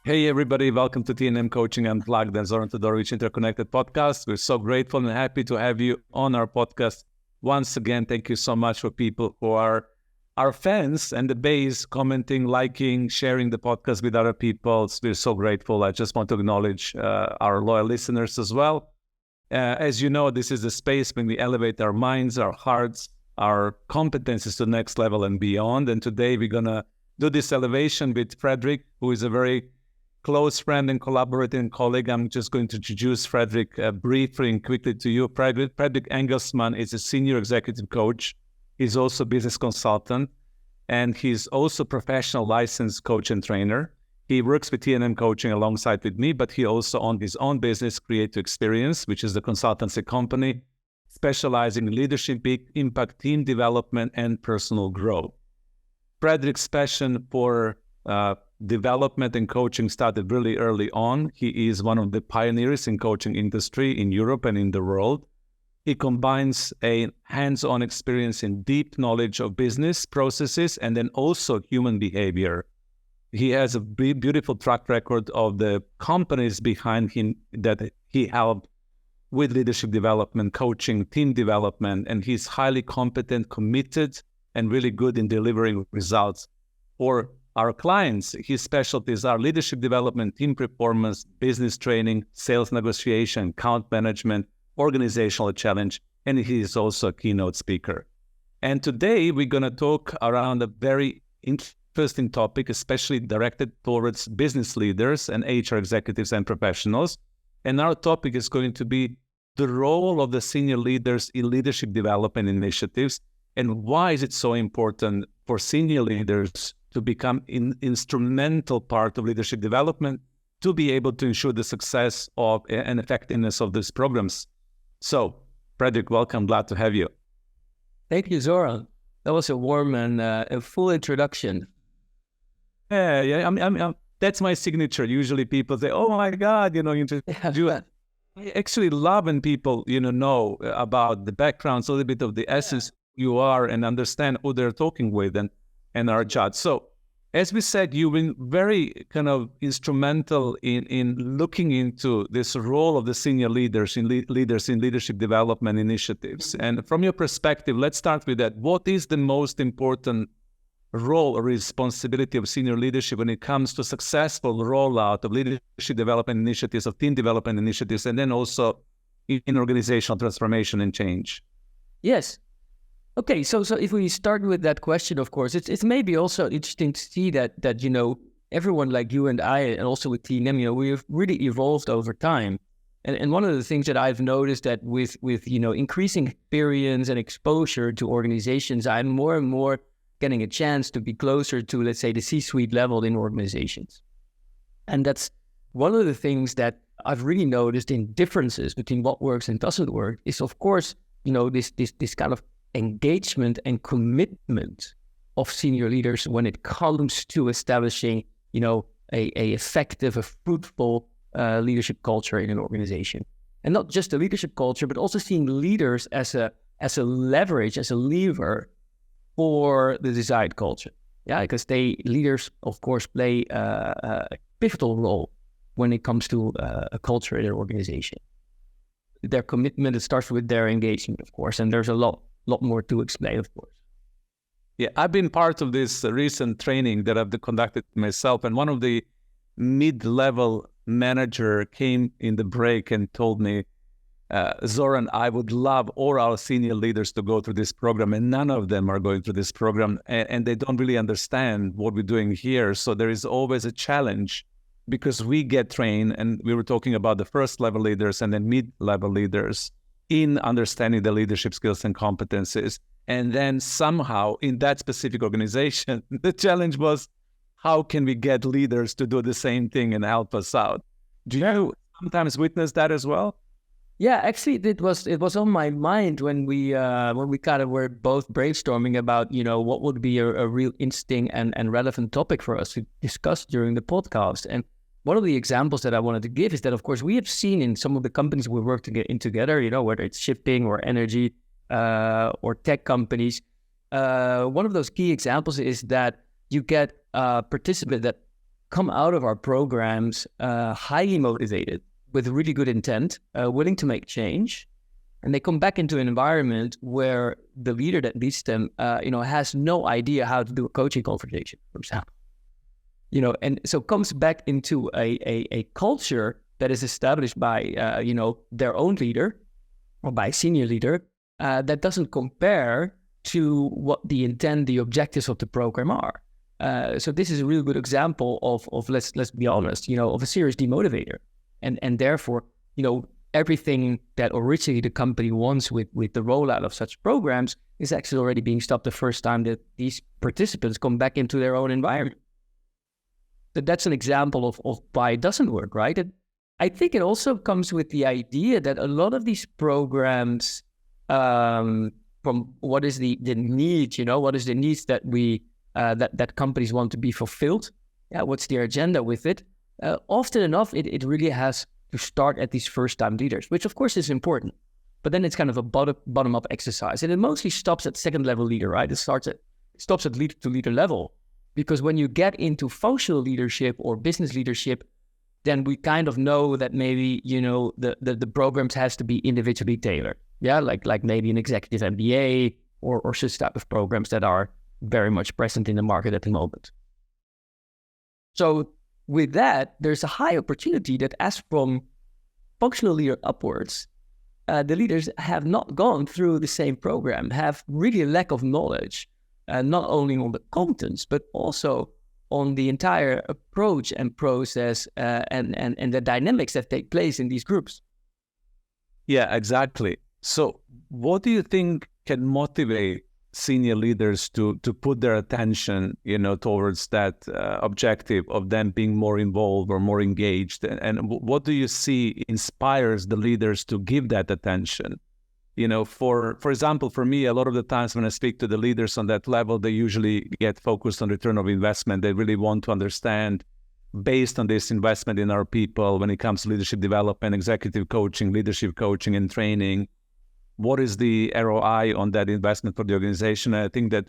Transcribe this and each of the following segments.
Hey everybody, welcome to T&M Coaching Unplugged and Zoran and Frederik Interconnected podcast. We're so grateful and happy to have you on our podcast. Once again, thank you so much for people who are our fans and the base, commenting, liking, sharing the podcast with other people. We're so grateful. I just want to acknowledge our loyal listeners as well. As you know, this is a space when we elevate our minds, our hearts, our competencies to the next level and beyond. And today we're going to do this elevation with Frederik, who is a very close friend and collaborating colleague. I'm just going to introduce Frederik briefly and quickly to you. Frederik Engelsman is a senior executive coach. He's also a business consultant, and he's also professional licensed coach and trainer. He works with T&M Coaching alongside with me, but he also owns his own business, Create to Experience, which is the consultancy company specializing in leadership, impact, team development, and personal growth. Frederik's passion for development and coaching started really early on. He is one of the pioneers in coaching industry in Europe and in the world. He combines a hands-on experience in deep knowledge of business processes and then also human behavior. He has a beautiful track record of the companies behind him that he helped with leadership development, coaching, team development, and he's highly competent, committed, and really good in delivering results for our clients. His specialties are leadership development, team performance, business training, sales negotiation, account management, organizational challenge, and he is also a keynote speaker. And today we're going to talk around a very interesting topic, especially directed towards business leaders and HR executives and professionals. And our topic is going to be the role of the senior leaders in leadership development initiatives, and why is it so important for senior leaders to become an instrumental part of leadership development to be able to ensure the success of and effectiveness of these programs. So, Frederik, welcome. Glad to have you. Thank you, Zoran. That was a warm and a full introduction. Yeah. That's my signature. Usually people say, "Oh my God, I actually love when people, know about the backgrounds, a little bit of the essence you are, and understand who they're talking with and our judge." So, as we said, you've been very kind of instrumental in looking into this role of the senior leaders in leadership development initiatives. And from your perspective, let's start with that. What is the most important role or responsibility of senior leadership when it comes to successful rollout of leadership development initiatives, of team development initiatives, and then also in organizational transformation and change? Yes. Okay, so if we start with that question, of course, it's maybe also interesting to see that everyone like you and I, and also with T&M, we've really evolved over time. And one of the things that I've noticed that with increasing experience and exposure to organizations, I'm more and more getting a chance to be closer to, let's say, the C-suite level in organizations. And that's one of the things that I've really noticed in differences between what works and doesn't work is, of course, this kind of engagement and commitment of senior leaders when it comes to establishing, a effective, a fruitful leadership culture in an organization. And not just a leadership culture, but also seeing leaders as a leverage, as a lever for the desired culture. Yeah, because leaders, of course, play a pivotal role when it comes to a culture in an organization. Their commitment, it starts with their engagement, of course, and there's a lot more to explain, of course. Yeah, I've been part of this recent training that I've conducted myself, and one of the mid-level manager came in the break and told me, Zoran, I would love all our senior leaders to go through this program, and none of them are going through this program, and they don't really understand what we're doing here. So there is always a challenge because we get trained, and we were talking about the first level leaders and then mid-level leaders in understanding the leadership skills and competencies. And then somehow in that specific organization, the challenge was, how can we get leaders to do the same thing and help us out? Do you sometimes witness that as well? Yeah, actually, it was on my mind when we kind of were both brainstorming about what would be a real interesting and relevant topic for us to discuss during the podcast. And one of the examples that I wanted to give is that, of course, we have seen in some of the companies we work together, whether it's shipping or energy or tech companies. One of those key examples is that you get a participant that come out of our programs highly motivated, with really good intent, willing to make change, and they come back into an environment where the leader that leads them, has no idea how to do a coaching conversation, for example. And so comes back into a culture that is established by, their own leader or by a senior leader that doesn't compare to what the intent, the objectives of the program are. So this is a really good example of let's be honest, of a serious demotivator. And therefore, everything that originally the company wants with the rollout of such programs is actually already being stopped the first time that these participants come back into their own environment. That's an example of why it doesn't work, right? I think it also comes with the idea that a lot of these programs, from what is the need, what is the needs that we that companies want to be fulfilled? Yeah, what's their agenda with it? Often enough, it really has to start at these first-time leaders, which of course is important. But then it's kind of a bottom-up exercise, and it mostly stops at second-level leader, right? It stops at leader-to-leader level. Because when you get into functional leadership or business leadership, then we kind of know that maybe, the programs has to be individually tailored. Yeah, like maybe an executive MBA or such type of programs that are very much present in the market at the moment. So with that, there's a high opportunity that as from functional leader upwards, the leaders have not gone through the same program, have really a lack of knowledge. Not only on the contents, but also on the entire approach and process and the dynamics that take place in these groups. Yeah, exactly. So what do you think can motivate senior leaders to put their attention, towards that objective of them being more involved or more engaged? And what do you see inspires the leaders to give that attention? For example, for me, a lot of the times when I speak to the leaders on that level, they usually get focused on return of investment. They really want to understand, based on this investment in our people, when it comes to leadership development, executive coaching, leadership coaching and training, what is the ROI on that investment for the organization? And I think that,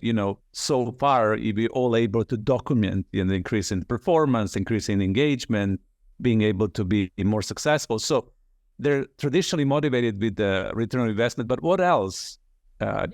so far, we're all able to document the increase in performance, increase in engagement, being able to be more successful. So they're traditionally motivated with the return on investment, but what else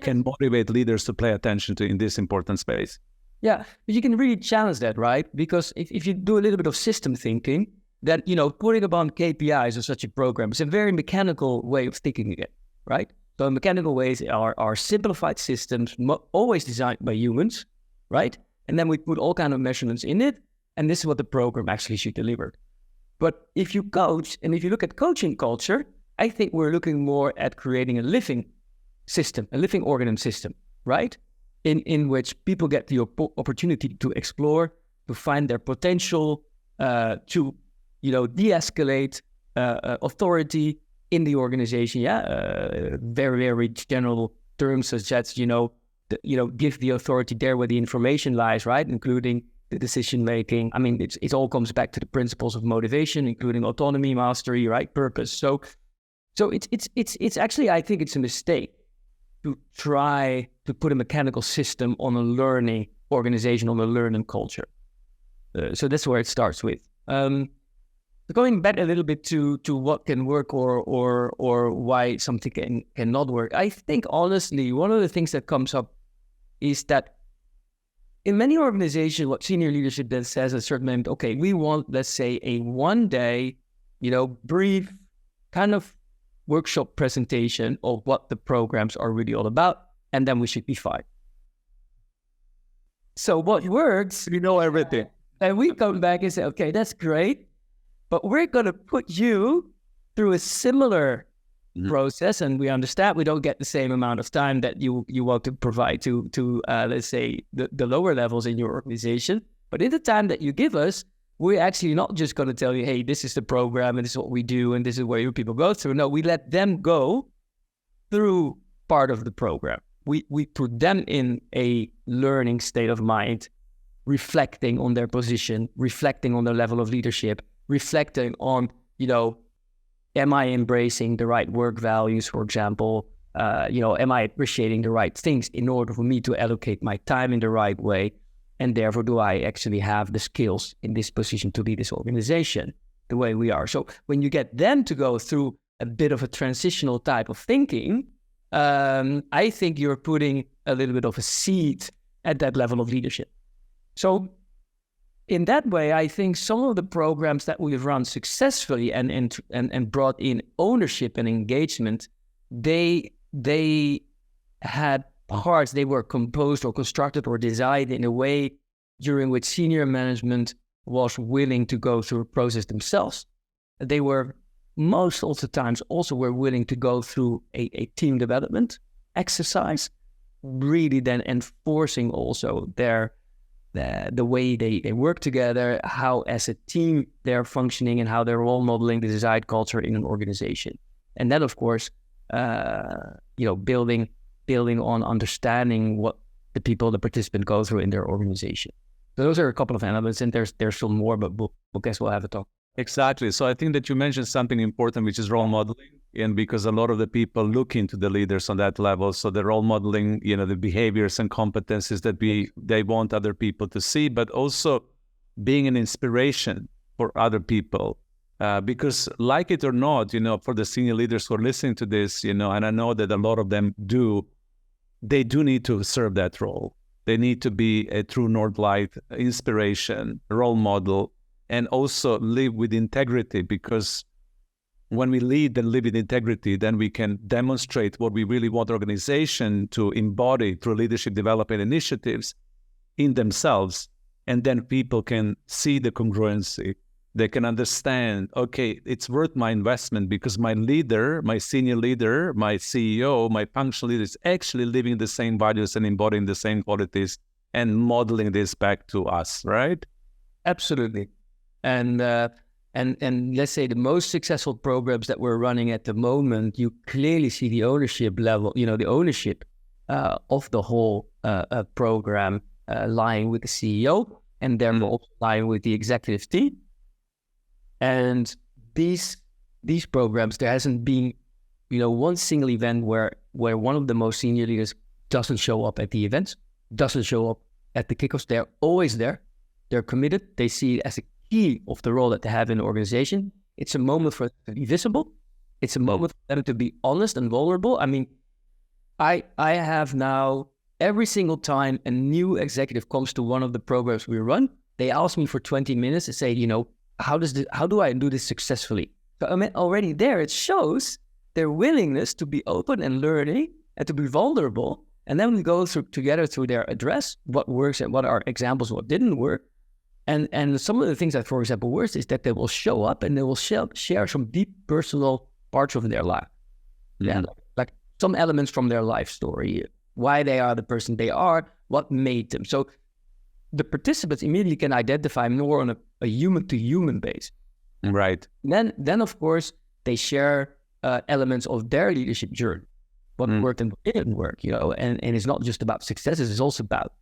can motivate leaders to pay attention to in this important space? Yeah, but you can really challenge that, right? Because if you do a little bit of system thinking, then, putting upon KPIs of such a program is a very mechanical way of thinking again, right? So mechanical ways are simplified systems, always designed by humans, right? And then we put all kinds of measurements in it, and this is what the program actually should deliver. But if you coach, and if you look at coaching culture, I think we're looking more at creating a living system, a living organism system, right? In which people get the opportunity to explore, to find their potential, to, de-escalate authority in the organization. Yeah, very, very general terms such as, give the authority there where the information lies, right? Including the decision making. I mean, it all comes back to the principles of motivation, including autonomy, mastery, right? Purpose. So it's actually, I think it's a mistake to try to put a mechanical system on a learning organization, on a learning culture. So that's where it starts with. Going back a little bit to what can work or why something cannot work. I think honestly, one of the things that comes up is that in many organizations, what senior leadership then says at a certain moment, okay, we want, let's say, a one-day, brief kind of workshop presentation of what the programs are really all about, and then we should be fine. So what works... We know everything. And we come back and say, okay, that's great, but we're going to put you through a similar process, and we understand we don't get the same amount of time that you want to provide to let's say the lower levels in your organization. But in the time that you give us, we're actually not just going to tell you, hey, this is the program and this is what we do and this is where your people go through. No, we let them go through part of the program. We put them in a learning state of mind, reflecting on their position, reflecting on their level of leadership, reflecting on, am I embracing the right work values, for example? Am I appreciating the right things in order for me to allocate my time in the right way? And therefore, do I actually have the skills in this position to lead this organization the way we are? So when you get them to go through a bit of a transitional type of thinking, I think you're putting a little bit of a seed at that level of leadership. So in that way, I think some of the programs that we've run successfully and brought in ownership and engagement, they had parts, they were composed or constructed or designed in a way during which senior management was willing to go through a process themselves. They were most of the times also were willing to go through a team development exercise, really then enforcing also the way they work together, how as a team they're functioning and how they're role modeling the desired culture in an organization. And then, of course, building on understanding what the participant go through in their organization. So those are a couple of elements, and there's still more, but we'll have a talk. Exactly. So I think that you mentioned something important, which is role modeling. And because a lot of the people look into the leaders on that level, so the role modeling, the behaviors and competencies that they want other people to see, but also being an inspiration for other people. Because like it or not, for the senior leaders who are listening to this, and I know that a lot of them they do need to serve that role. They need to be a true North Light inspiration, role model, and also live with integrity, because when we lead and live with integrity, then we can demonstrate what we really want the organization to embody through leadership development initiatives in themselves. And then people can see the congruency. They can understand, okay, it's worth my investment because my leader, my senior leader, my CEO, my functional leader is actually living the same values and embodying the same qualities and modeling this back to us, right? Absolutely. And let's say the most successful programs that we're running at the moment, you clearly see the ownership level, the ownership of the whole program lying with the CEO, and therefore also lying with the executive team. And these programs, there hasn't been, one single event where one of the most senior leaders doesn't show up at the events, doesn't show up at the kickoffs. They're always there. They're committed. They see it as a key of the role that they have in the organization. It's a moment for them to be visible. It's a moment for them to be honest and vulnerable. I mean, I have now, every single time a new executive comes to one of the programs we run, they ask me for 20 minutes to say, how do I do this successfully? So I mean, already there, it shows their willingness to be open and learning and to be vulnerable. And then we go together through their address, what works and what are examples, what didn't work. And some of the things that, for example, works is that they will show up and they will share some deep personal parts of their life. Yeah, like some elements from their life story, why they are the person they are, what made them. So the participants immediately can identify more on a human-to-human base. Right. Then of course, they share elements of their leadership journey, what worked and what didn't work, and it's not just about successes, it's also about,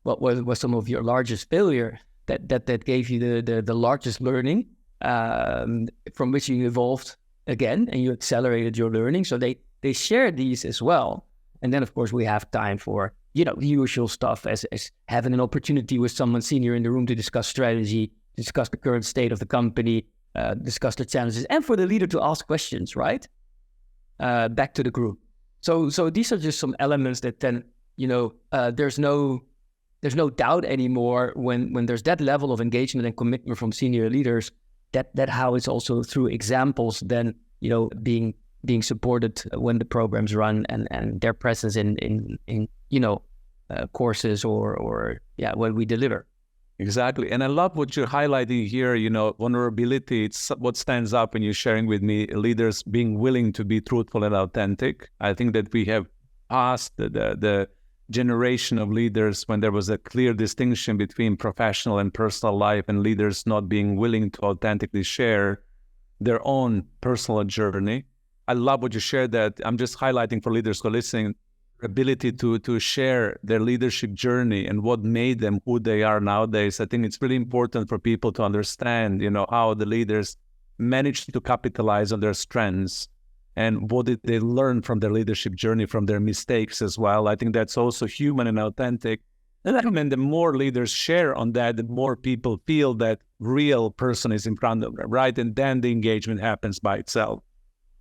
what was some of your largest failure that gave you the largest learning, from which you evolved again and you accelerated your learning. So they share these as well. And then of course we have time for, the usual stuff as having an opportunity with someone senior in the room to discuss strategy, discuss the current state of the company, discuss the challenges, and for the leader to ask questions, right? Back to the group. So these are just some elements that then, there's no doubt anymore when there's that level of engagement and commitment from senior leaders, that how it's also through examples then, being supported when the programs run and their presence in courses or when we deliver. Exactly. And I love what you're highlighting here, vulnerability. It's what stands up when you're sharing with me, leaders being willing to be truthful and authentic. I think that we have passed the generation of leaders when there was a clear distinction between professional and personal life, and leaders not being willing to authentically share their own personal journey. I love what you shared, that I'm just highlighting for leaders who are listening, ability to share their leadership journey and what made them who they are nowadays. I think it's really important for people to understand, how the leaders managed to capitalize on their strengths and what did they learn from their leadership journey, from their mistakes as well. I think that's also human and authentic. And the more leaders share on that, the more people feel that real person is in front of them, right? And then the engagement happens by itself.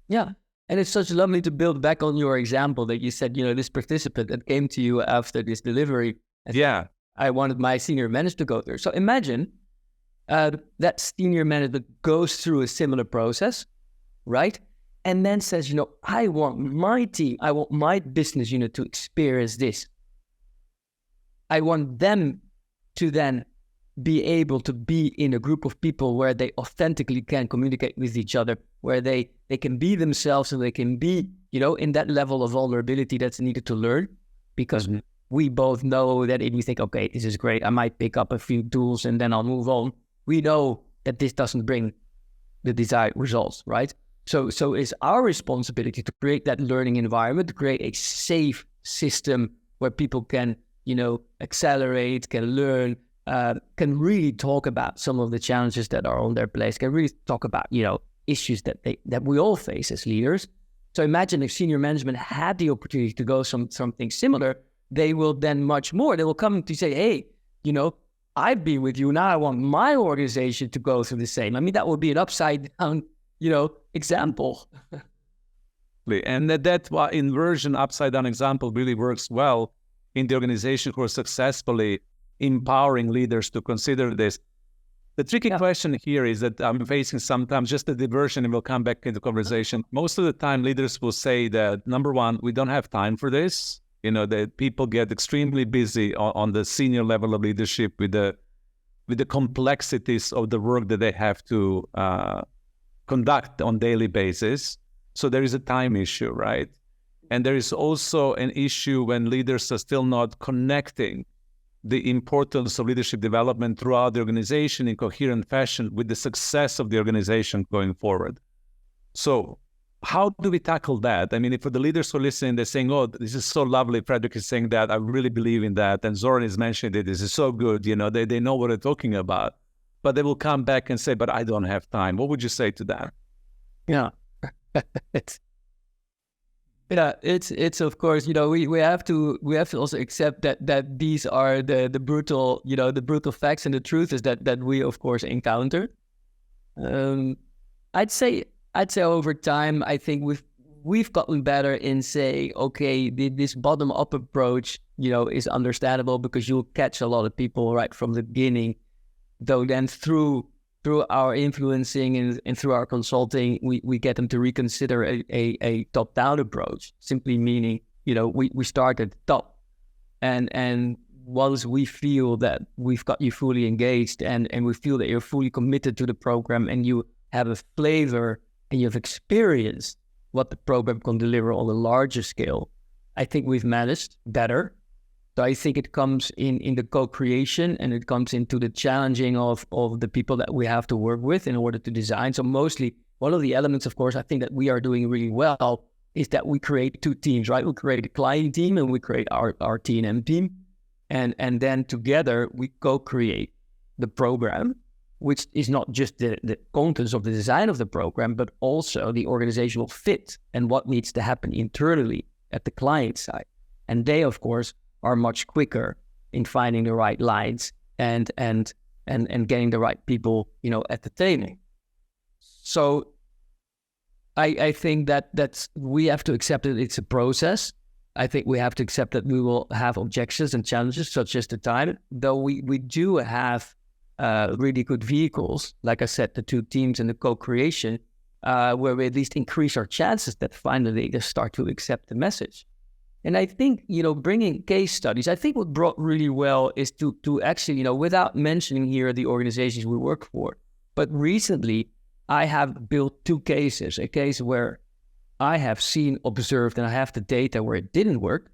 Yeah. And it's such lovely to build back on your example that you said, this participant that came to you after this delivery. Yeah. I wanted my senior manager to go there. So imagine that senior manager goes through a similar process, right? And then says, I want my team, I want my business unit to experience this. I want them to then be able to be in a group of people where they authentically can communicate with each other, where they can be themselves and they can be, in that level of vulnerability that's needed to learn. Because we both know that if we think, okay, this is great, I might pick up a few tools and then I'll move on. We know that this doesn't bring the desired results, right? So it's our responsibility to create that learning environment, to create a safe system where people can, accelerate, can learn, can really talk about some of the challenges that are on their place, can really talk about, issues that we all face as leaders. So imagine if senior management had the opportunity to go something similar, they will then much more. They will come to say, hey, I've been with you. Now I want my organization to go through the same. I mean, that would be an upside down, example. And that inversion upside down example really works well in the organization who are successfully empowering leaders to consider this. The tricky question here is that I'm facing sometimes just a diversion, and we'll come back into conversation. Most of the time, leaders will say that, number one, we don't have time for this. That people get extremely busy on the senior level of leadership with the complexities of the work that they have to conduct on daily basis. So there is a time issue, right? And there is also an issue when leaders are still not connecting the importance of leadership development throughout the organization in coherent fashion with the success of the organization going forward. So how do we tackle that? I mean, if for the leaders who are listening, they're saying, oh, this is so lovely, Frederik is saying that, I really believe in that, and Zoran is mentioning it, this is so good, they know what they're talking about. But they will come back and say, but I don't have time. What would you say to that? Yeah. It's of course, we have to also accept that these are the brutal, the brutal facts, and the truth is that we of course encounter. I'd say over time, I think we've gotten better in saying, okay, this bottom up approach, is understandable because you'll catch a lot of people right from the beginning. Though then through our influencing and through our consulting, we get them to reconsider a top-down approach, simply meaning, we start at the top. And once we feel that we've got you fully engaged and we feel that you're fully committed to the program and you have a flavor and you've experienced what the program can deliver on a larger scale, I think we've managed better. So I think it comes in the co-creation, and it comes into the challenging of the people that we have to work with in order to design. So mostly one of the elements, of course, I think that we are doing really well is that we create two teams, right? We create a client team and we create our T&M team. And then together we co-create the program, which is not just the contents of the design of the program, but also the organizational fit and what needs to happen internally at the client side. And they, of course, are much quicker in finding the right lines and getting the right people, at the table. So I think that we have to accept that it's a process. I think we have to accept that we will have objections and challenges, such as the time, though we do have really good vehicles, like I said, the two teams and the co-creation, where we at least increase our chances that finally they start to accept the message. And I think, bringing case studies, I think what brought really well is to actually, without mentioning here the organizations we work for, but recently I have built two cases, a case where I have seen, observed, and I have the data where it didn't work.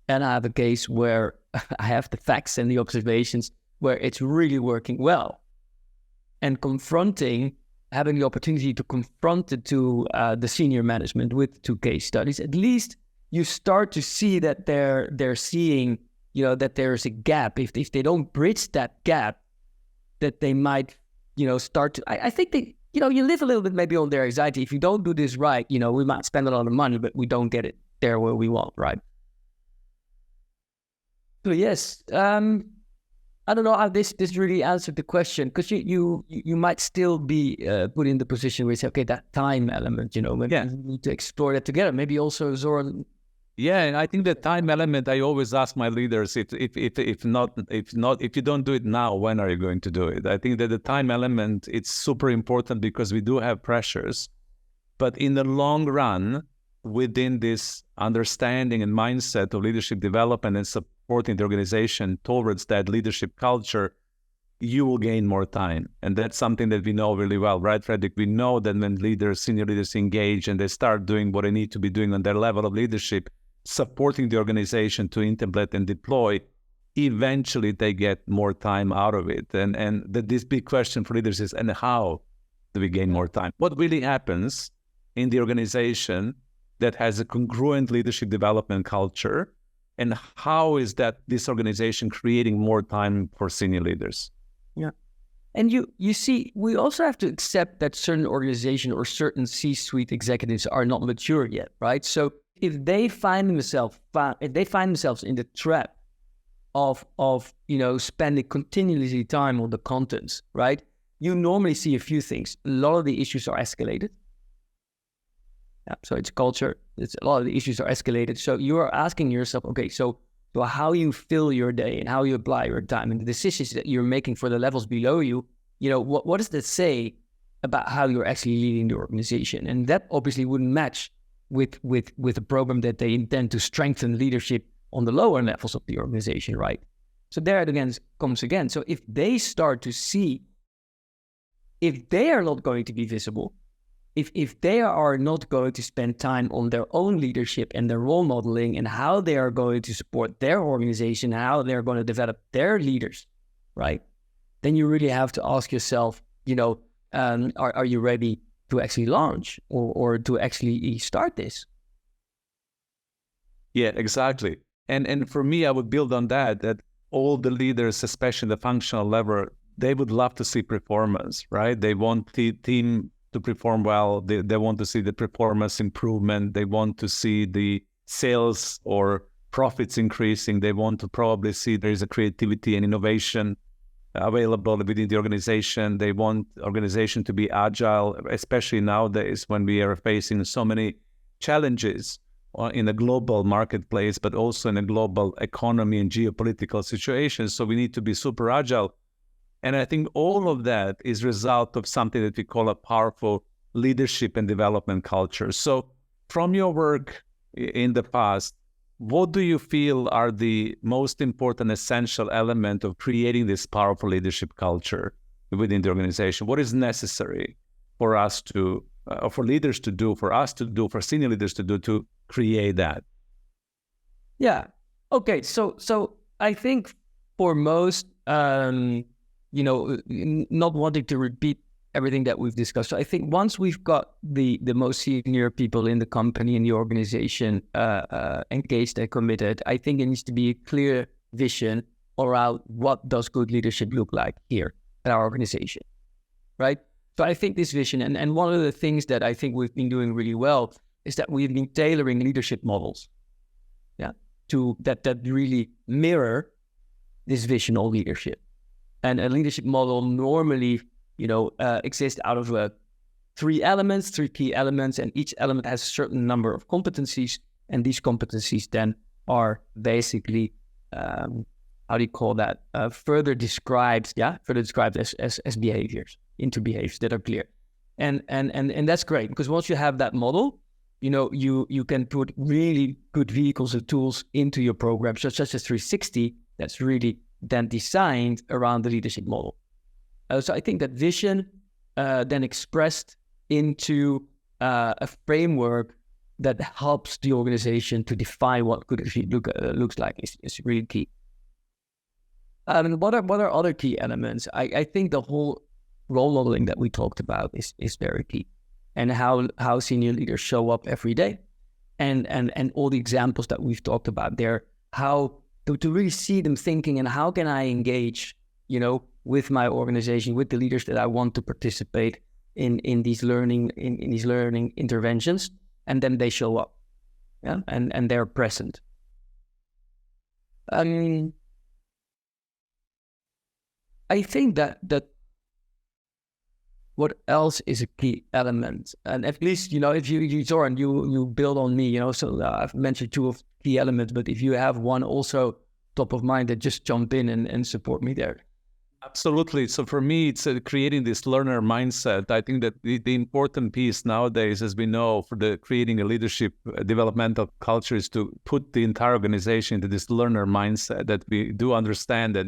And I have a case where I have the facts and the observations where it's really working well. And having the opportunity to confront it to the senior management with two case studies, at least you start to see that they're seeing, that there's a gap. If they don't bridge that gap, that they might, start to, I think they, you live a little bit maybe on their anxiety. If you don't do this right, we might spend a lot of money, but we don't get it there where we want, right? So yes, I don't know how this really answered the question, because you might still be put in the position where you say, okay, that time element, maybe we need to explore that together. Maybe also Zoran. Yeah, and I think the time element, I always ask my leaders, if you don't do it now, when are you going to do it? I think that the time element, it's super important because we do have pressures, but in the long run, within this understanding and mindset of leadership development and supporting the organization towards that leadership culture, you will gain more time. And that's something that we know really well, right, Frederik? We know that when senior leaders engage and they start doing what they need to be doing on their level of leadership, supporting the organization to implement and deploy, eventually they get more time out of it. And this big question for leaders is, and how do we gain more time? What really happens in the organization that has a congruent leadership development culture, and how is that this organization creating more time for senior leaders? Yeah. And you see, we also have to accept that certain organizations or certain C-suite executives are not mature yet, right? So if they find themselves in the trap of spending continuously time on the contents, right? You normally see a few things. A lot of the issues are escalated. Yeah, so it's culture. A lot of the issues are escalated. So you are asking yourself, okay, so how you fill your day and how you apply your time and the decisions that you're making for the levels below you, what does that say about how you're actually leading the organization? And that obviously wouldn't match with a program that they intend to strengthen leadership on the lower levels of the organization, right? So there it again comes again. So if they start to see, if they are not going to be visible, if they are not going to spend time on their own leadership and their role modeling and how they are going to support their organization, how they're going to develop their leaders, right? Then you really have to ask yourself, are you ready to actually launch or to actually start this? Yeah, exactly. And for me, I would build on that all the leaders, especially the functional level, they would love to see performance, right? They want the team to perform well. They want to see the performance improvement. They want to see the sales or profits increasing. They want to probably see there is a creativity and innovation available within the organization. They want organization to be agile, especially nowadays when we are facing so many challenges in a global marketplace, but also in a global economy and geopolitical situations. So we need to be super agile. And I think all of that is a result of something that we call a powerful leadership and development culture. So from your work in the past, what do you feel are the most important essential element of creating this powerful leadership culture within the organization? What is necessary for us to, for leaders to do, for us to do, for senior leaders to do to create that? Yeah. Okay. So I think for most, not wanting to repeat everything that we've discussed. So I think once we've got the most senior people in the company, in the organization, engaged and committed, I think it needs to be a clear vision around what does good leadership look like here at our organization, right? So I think this vision, and one of the things that I think we've been doing really well is that we've been tailoring leadership models, to that really mirror this vision of leadership. And a leadership model normally, exists out of three key elements, and each element has a certain number of competencies, and these competencies then are basically, further described as behaviors, into behaviors that are clear. And that's great, because once you have that model, you can put really good vehicles and tools into your program, such as 360, that's really then designed around the leadership model. So I think that vision then expressed into a framework that helps the organization to define what good leadership looks like is really key. What are other key elements? I think the whole role modeling that we talked about is very key, and how senior leaders show up every day, and all the examples that we've talked about there, how to really see them thinking, and how can I engage, with my organization, with the leaders that I want to participate in these learning interventions, and then they show up, and they're present. I think that what else is a key element? And at least, if you Zoran, you build on me, so I've mentioned two of key elements, but if you have one also top of mind, that just jump in and support me there. Absolutely. So for me, it's creating this learner mindset. I think that the important piece nowadays, as we know, for the creating a leadership developmental culture, is to put the entire organization into this learner mindset, that we do understand that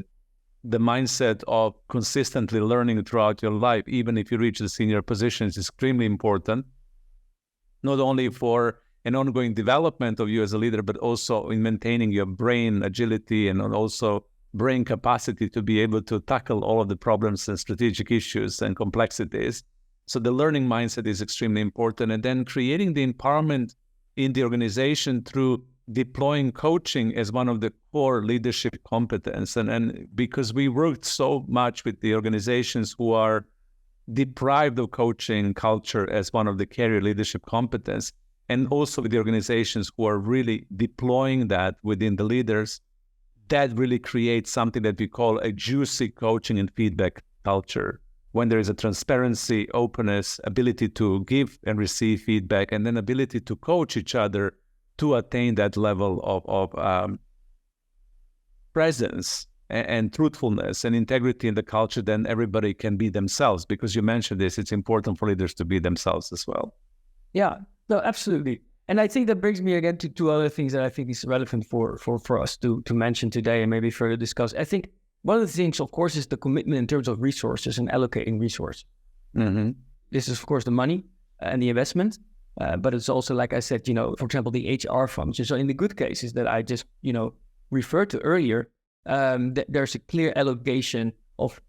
the mindset of consistently learning throughout your life, even if you reach the senior positions, is extremely important, not only for an ongoing development of you as a leader, but also in maintaining your brain agility and also brain capacity to be able to tackle all of the problems and strategic issues and complexities. So the learning mindset is extremely important. And then creating the empowerment in the organization through deploying coaching as one of the core leadership competence. And because we worked so much with the organizations who are deprived of coaching culture as one of the carrier leadership competence, and also with the organizations who are really deploying that within the leaders, that really creates something that we call a juicy coaching and feedback culture. When there is a transparency, openness, ability to give and receive feedback, and then ability to coach each other to attain that level of presence and truthfulness and integrity in the culture, then everybody can be themselves. Because you mentioned this, it's important for leaders to be themselves as well. Yeah, no, absolutely. And I think that brings me again to two other things that I think is relevant for us to mention today and maybe further discuss. I think one of the things, of course, is the commitment in terms of resources and allocating resources. Mm-hmm. This is, of course, the money and the investment. But it's also, like I said, for example, the HR function. So in the good cases that I just, referred to earlier, there's a clear allocation of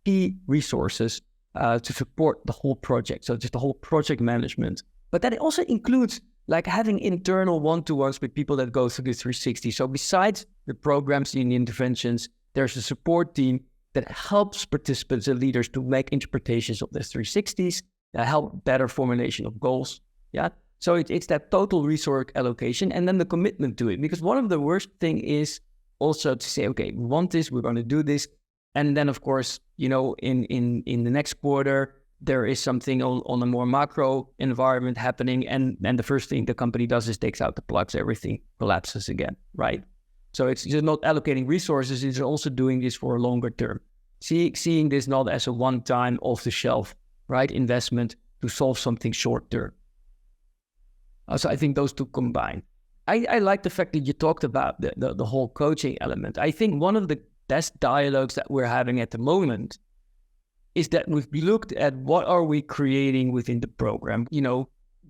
key resources to support the whole project. So just the whole project management. But that also includes like having internal one-to-ones with people that go through the 360. So besides the programs and the interventions, there's a support team that helps participants and leaders to make interpretations of the 360s, help better formulation of goals. Yeah. So it's that total resource allocation and then the commitment to it. Because one of the worst thing is also to say, okay, we want this, we're going to do this. And then, of course, in the next quarter, there is something on a more macro environment happening. And the first thing the company does is takes out the plugs, everything collapses again, right? So it's just not allocating resources, it's also doing this for a longer term. Seeing this not as a one-time off-the-shelf, right, investment to solve something short-term. So I think those two combine. I like the fact that you talked about the whole coaching element. I think one of the best dialogues that we're having at the moment is that we've looked at what are we creating within the program,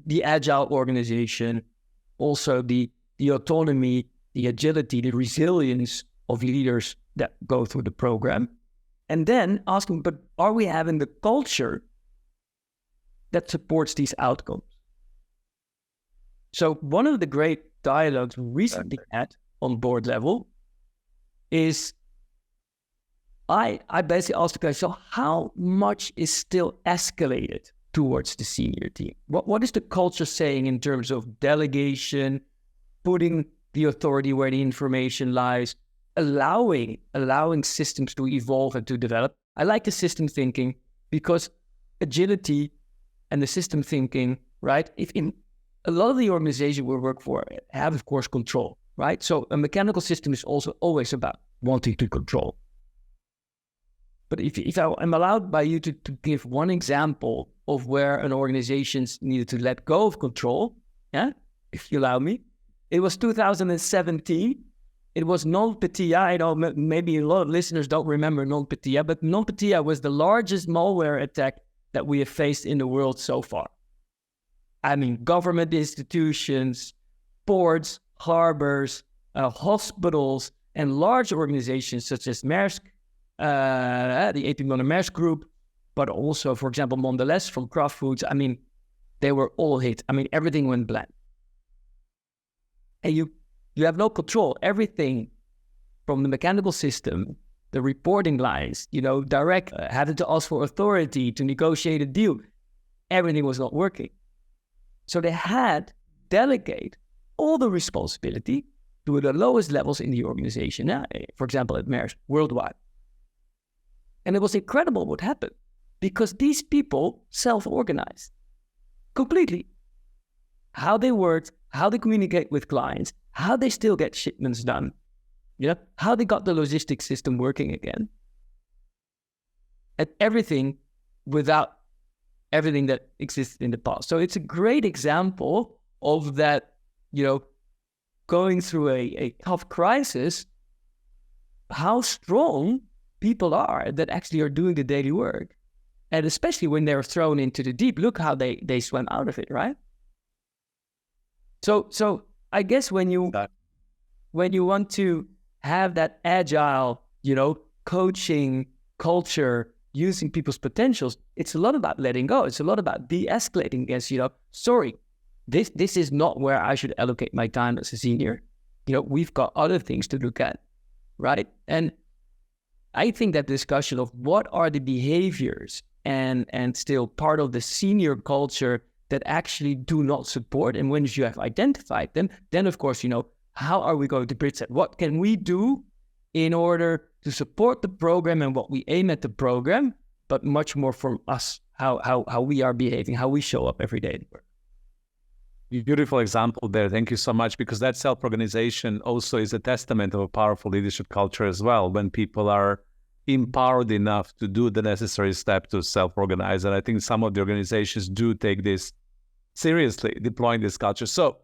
the agile organization, also the autonomy, the agility, the resilience of leaders that go through the program. And then asking, but are we having the culture that supports these outcomes? So one of the great dialogues we recently had on board level is I basically asked the question, so how much is still escalated towards the senior team? What is the culture saying in terms of delegation, putting the authority where the information lies, allowing systems to evolve and to develop? I like the system thinking because agility and the system thinking, right? If in a lot of the organizations we work for have, of course, control, right? So a mechanical system is also always about wanting to control. But if I'm allowed by you to give one example of where an organization needed to let go of control, yeah, if you allow me, it was 2017. It was NotPetya. I know maybe a lot of listeners don't remember NotPetya, but NotPetya was the largest malware attack that we have faced in the world so far. I mean, government institutions, ports, harbors, hospitals, and large organizations such as Maersk, the AP Moller Maersk Group, but also, for example, Mondelez from Kraft Foods. I mean, they were all hit. I mean, everything went blank. And you have no control. Everything from the mechanical system, the reporting lines, direct, having to ask for authority to negotiate a deal, everything was not working. So they had delegate all the responsibility to the lowest levels in the organization, for example, at Maersk, worldwide. And it was incredible what happened because these people self-organized completely. How they worked, how they communicate with clients, how they still get shipments done, how they got the logistics system working again. And everything without everything that existed in the past. So it's a great example of that, going through a tough crisis, how strong people are that actually are doing the daily work. And especially when they're thrown into the deep, look how they swam out of it, right? So I guess when you want to have that agile, coaching culture, using people's potentials, it's a lot about letting go. It's a lot about de-escalating against, sorry, this is not where I should allocate my time as a senior. We've got other things to look at, right? And I think that discussion of what are the behaviors and still part of the senior culture that actually do not support, and once you have identified them, then of course, how are we going to bridge that? What can we do in order to support the program and what we aim at the program, but much more from us, how we are behaving, how we show up every day. Beautiful example there. Thank you so much, because that self-organization also is a testament of a powerful leadership culture as well, when people are empowered enough to do the necessary step to self-organize. And I think some of the organizations do take this seriously, deploying this culture. So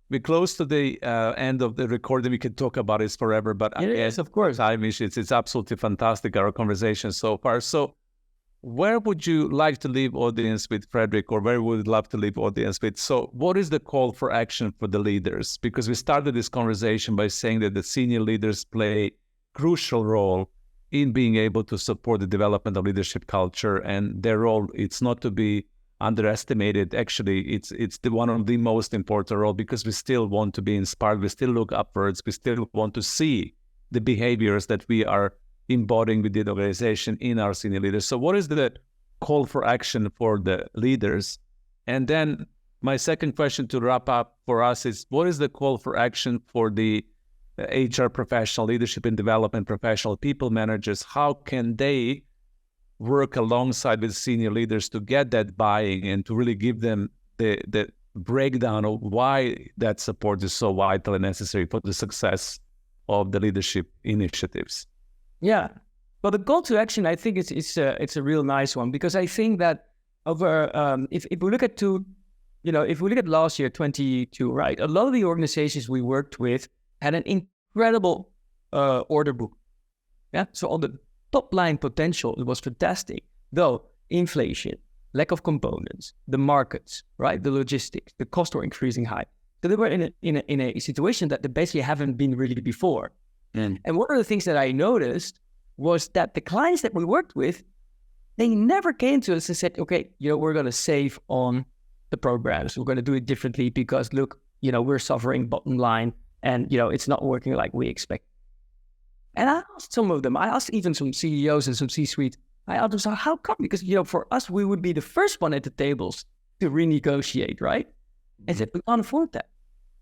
we're close to the end of the recording. We could talk about this forever, but yes, of course, time issues. It's absolutely fantastic, our conversation so far. So where would you like to leave audience with, Frederik, or where would you love to leave audience with? So what is the call for action for the leaders? Because we started this conversation by saying that the senior leaders play a crucial role in being able to support the development of leadership culture, and their role, it's not to be underestimated. Actually, it's one of the most important role, because we still want to be inspired. We still look upwards. We still want to see the behaviors that we are embodying within the organization in our senior leaders. So what is the call for action for the leaders? And then my second question to wrap up for us is, what is the call for action for the HR professional, leadership and development professional, people managers? How can they work alongside with senior leaders to get that buy-in and to really give them the breakdown of why that support is so vital and necessary for the success of the leadership initiatives? Yeah, well, the call to action, I think it's a real nice one, because I think that over if we look at if we look at last year, 22, right, a lot of the organizations we worked with had an incredible order book. Yeah, so on the top line potential, it was fantastic. Though inflation, lack of components, the markets, right, the logistics, the costs were increasing high. So they were in a situation that they basically haven't been really before. And one of the things that I noticed was that the clients that we worked with, they never came to us and said, okay, we're going to save on the programs. We're going to do it differently because, look, we're suffering bottom line and, it's not working like we expect. And I asked some of them, I asked even some CEOs and some C-suite, I asked them, so how come? Because, for us, we would be the first one at the tables to renegotiate, right? And said, we can't afford that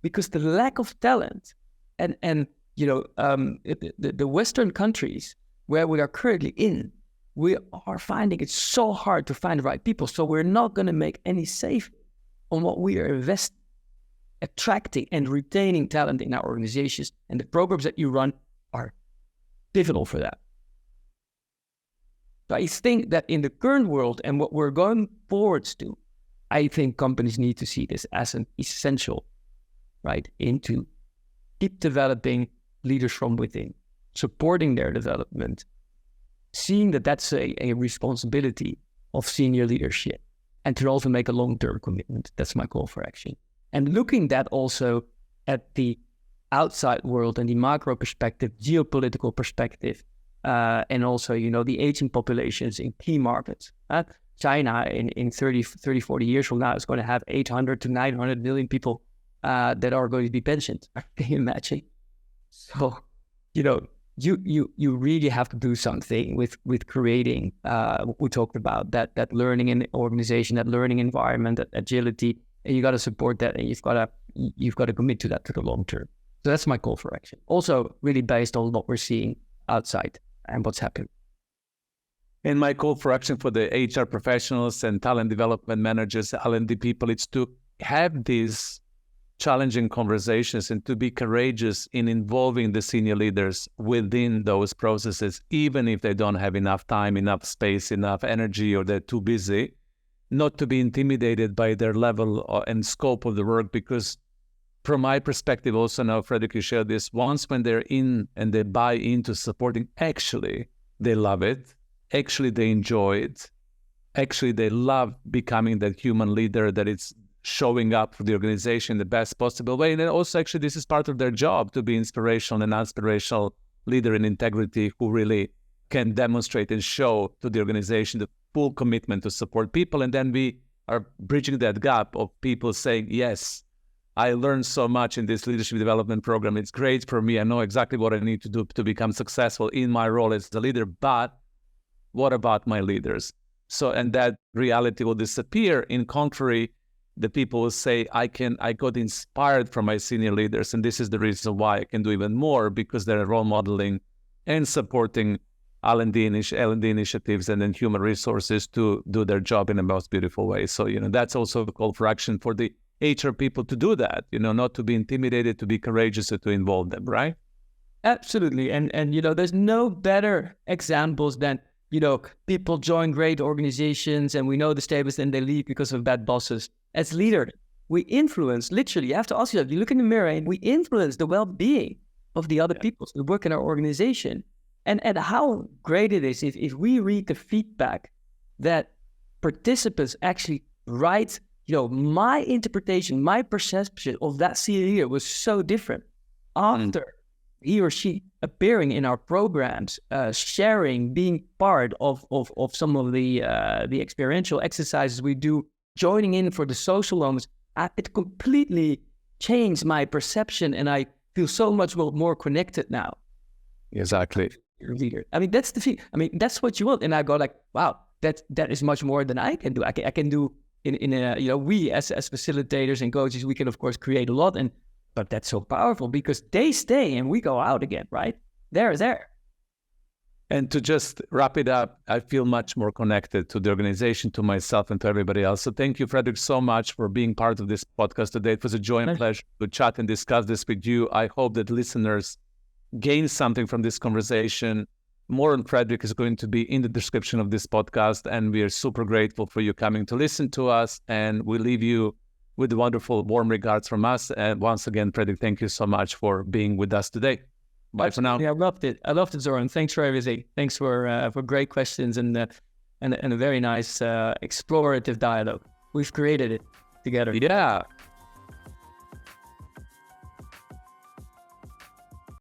because the lack of talent and the Western countries where we are currently in, we are finding it so hard to find the right people. So we're not going to make any save on what we are investing, attracting and retaining talent in our organizations. And the programs that you run are pivotal for that. So I think that in the current world and what we're going forwards to, I think companies need to see this as an essential, right, into keep developing leaders from within, supporting their development, seeing that that's a responsibility of senior leadership, and to also make a long-term commitment. That's my call for action. And looking that also at the outside world and the macro perspective, geopolitical perspective, and also, the aging populations in key markets. China in 30, 40 years from now is going to have 800 to 900 million people that are going to be pensioned. Can you imagine? So, you really have to do something with creating what we talked about, that learning in organization, that learning environment, that agility, and you got to support that, and you've got to commit to that for the long term. So that's my call for action. Also really based on what we're seeing outside and what's happening. And my call for action for the HR professionals and talent development managers, L&D people, it's to have these challenging conversations and to be courageous in involving the senior leaders within those processes, even if they don't have enough time, enough space, enough energy, or they're too busy, not to be intimidated by their level and scope of the work. Because from my perspective also now, Frederik, you shared this, once when they're in and they buy into supporting, actually, they love it. Actually, they enjoy it. Actually, they love becoming that human leader that it's showing up for the organization in the best possible way. And then also, actually, this is part of their job to be inspirational and aspirational leader in integrity who really can demonstrate and show to the organization the full commitment to support people. And then we are bridging that gap of people saying, yes, I learned so much in this leadership development program. It's great for me. I know exactly what I need to do to become successful in my role as the leader, but what about my leaders? So, and that reality will disappear. In contrary, the people will say, I got inspired from my senior leaders, and this is the reason why I can do even more, because they're role modeling and supporting L&D initiatives and then human resources to do their job in the most beautiful way. So, that's also a call for action for the HR people to do that, not to be intimidated, to be courageous, and to involve them, right? Absolutely. And there's no better examples than, people join great organizations and we know the status and they leave because of bad bosses. As leader, we influence, literally, you have to ask yourself, you look in the mirror and we influence the well-being of the other people who work in our organization. And how great it is if we read the feedback that participants actually write, my interpretation, my perception of that senior leader was so different after he or she appearing in our programs, sharing, being part of some of the experiential exercises we do, joining in for the social moments. It completely changed my perception, and I feel so much more connected now. Exactly. Leader. I mean, that's the thing. I mean, that's what you want. And I go like, wow, that is much more than I can do. I can do we as facilitators and coaches, we can of course create a lot, but that's so powerful because they stay and we go out again, right? They're there. And to just wrap it up, I feel much more connected to the organization, to myself, and to everybody else. So thank you, Frederik, so much for being part of this podcast today. It was a joy and pleasure to chat and discuss this with you. I hope that listeners gain something from this conversation. More on Frederik is going to be in the description of this podcast, and we are super grateful for you coming to listen to us, and we leave you with wonderful, warm regards from us. And once again, Frederik, thank you so much for being with us today. Bye for now. Yeah, I loved it, Zoran. Thanks for everything. Thanks for great questions and a very nice explorative dialogue. We've created it together. Yeah.